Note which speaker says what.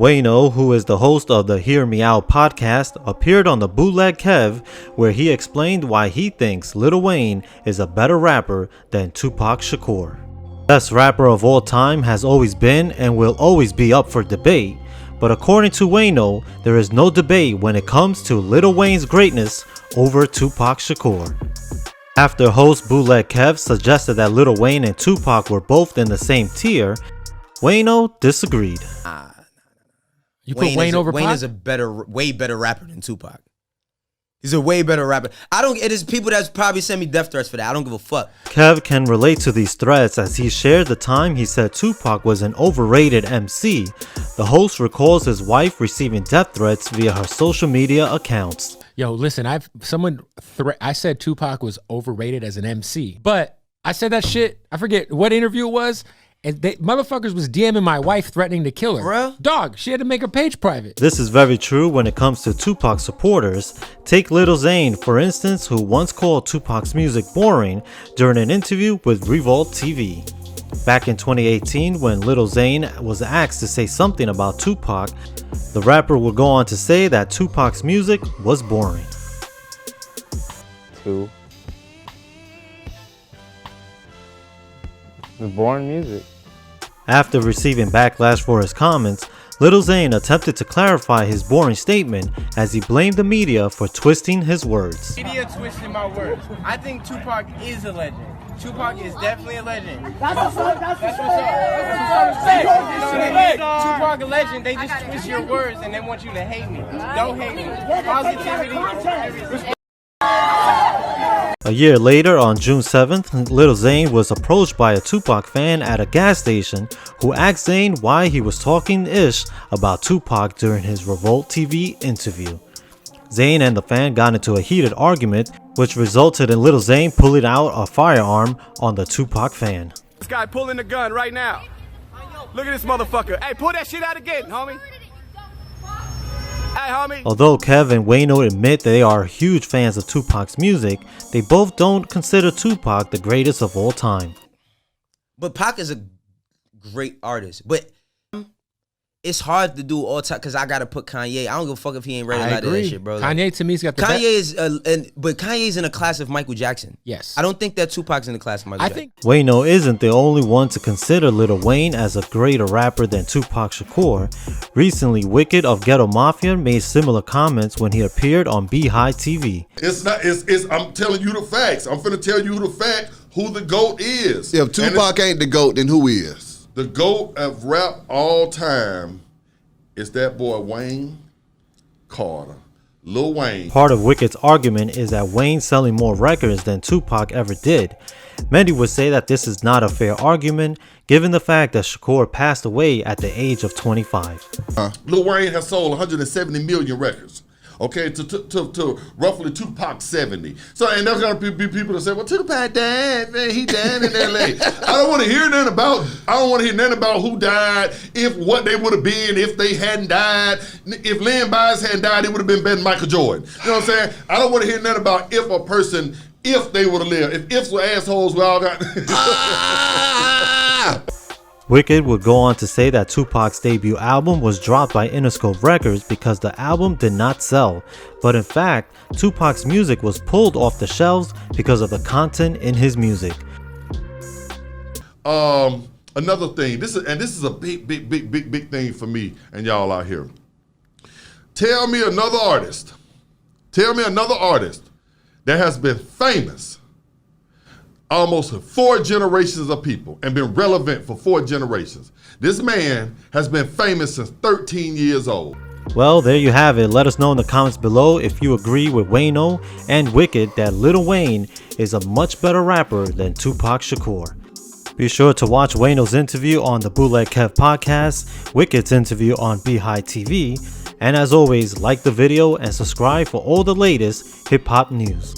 Speaker 1: Wayno, who is the host of the Hear Me Out podcast, appeared on the Bootleg Kev, where he explained why he thinks Lil Wayne is a better rapper than Tupac Shakur. The best rapper of all time has always been and will always be up for debate, but according to Wayno, there is no debate when it comes to Lil Wayne's greatness over Tupac Shakur. After host Bootleg Kev suggested that Lil Wayne and Tupac were both in the same tier, Wayno disagreed.
Speaker 2: You put Wayne over Pac?
Speaker 3: Wayne is way better rapper than Tupac. He's a way better rapper. It is people that probably send me death threats for that. I don't give a fuck.
Speaker 1: Kev can relate to these threats as he shared the time he said Tupac was an overrated MC. The host recalls his wife receiving death threats via her social media accounts.
Speaker 2: Yo, listen, I said Tupac was overrated as an MC, but I said that shit, I forget what interview it was, and motherfuckers was DMing my wife threatening to kill her.
Speaker 3: Bro?
Speaker 2: Dog, she had to make her page private.
Speaker 1: This is very true when it comes to Tupac supporters. Take Lil Zane, for instance, who once called Tupac's music boring during an interview with Revolt TV. Back in 2018, when Lil Zane was asked to say something about Tupac, the rapper would go on to say that Tupac's music was boring.
Speaker 4: The boring music.
Speaker 1: After receiving backlash for his comments, Lil Zane attempted to clarify his boring statement as he blamed the media for twisting his words.
Speaker 5: Media twisted my words. I think Tupac is a legend. Tupac is definitely a legend. That's what's up. Tupac a legend. They just twist your words and they want you to hate me. Don't hate me. Positivity.
Speaker 1: A year later, on June 7th, Lil Zane was approached by a Tupac fan at a gas station who asked Zane why he was talking ish about Tupac during his Revolt TV interview. Zane and the fan got into a heated argument, which resulted in Lil Zane pulling out a firearm on the Tupac fan.
Speaker 6: This guy pulling the gun right now. Look at this motherfucker. Hey, pull that shit out again, homie. Hey, homie.
Speaker 1: Although Kev and Wayno admit they are huge fans of Tupac's music, they both don't consider Tupac the greatest of all time.
Speaker 3: But Pac is a great artist. But it's hard to do all time because I gotta put Kanye. I don't give a fuck if he ain't ready like that shit, bro.
Speaker 2: Kanye to me's got the
Speaker 3: but Kanye's in a class of Michael Jackson.
Speaker 2: Yes.
Speaker 3: I don't think that Tupac's in the class of Michael Jackson.
Speaker 1: Wayno isn't the only one to consider Lil Wayne as a greater rapper than Tupac Shakur. Recently, Wicked of Ghetto Mafia made similar comments when he appeared on Beehive TV.
Speaker 7: I'm telling you the facts. I'm finna tell you the fact who the GOAT is.
Speaker 8: If Tupac ain't the GOAT, then who is?
Speaker 7: The GOAT of rap all time is that boy Wayne Carter, Lil Wayne.
Speaker 1: Part of Wicked's argument is that Wayne's selling more records than Tupac ever did. Many would say that this is not a fair argument, given the fact that Shakur passed away at the age of 25.
Speaker 7: Lil Wayne has sold 170 million records. Okay, to roughly Tupac 70. So, and there's gonna be people that say, "Well, Tupac died, man. He died in L.A." I don't want to hear nothing about who died, what they would have been if they hadn't died. If Len Bias hadn't died, it would have been better than Michael Jordan. You know what I'm saying? I don't want to hear nothing about if they would have lived. If ifs were assholes, we all got.
Speaker 1: Wicked would go on to say that Tupac's debut album was dropped by Interscope Records because the album did not sell, but in fact, Tupac's music was pulled off the shelves because of the content in his music.
Speaker 7: Another thing, this is a big thing for me and y'all out here. Tell me another artist that has been famous almost 4 generations of people and been relevant for 4 generations. This man has been famous since 13 years old.
Speaker 1: Well, there you have it. Let us know in the comments below if you agree with Wayno and Wicked that Lil Wayne is a much better rapper than Tupac Shakur. Be sure to watch Wayno's interview on the Bootleg Kev podcast, Wicked's interview on Beehive TV, and as always, like the video and subscribe for all the latest hip hop news.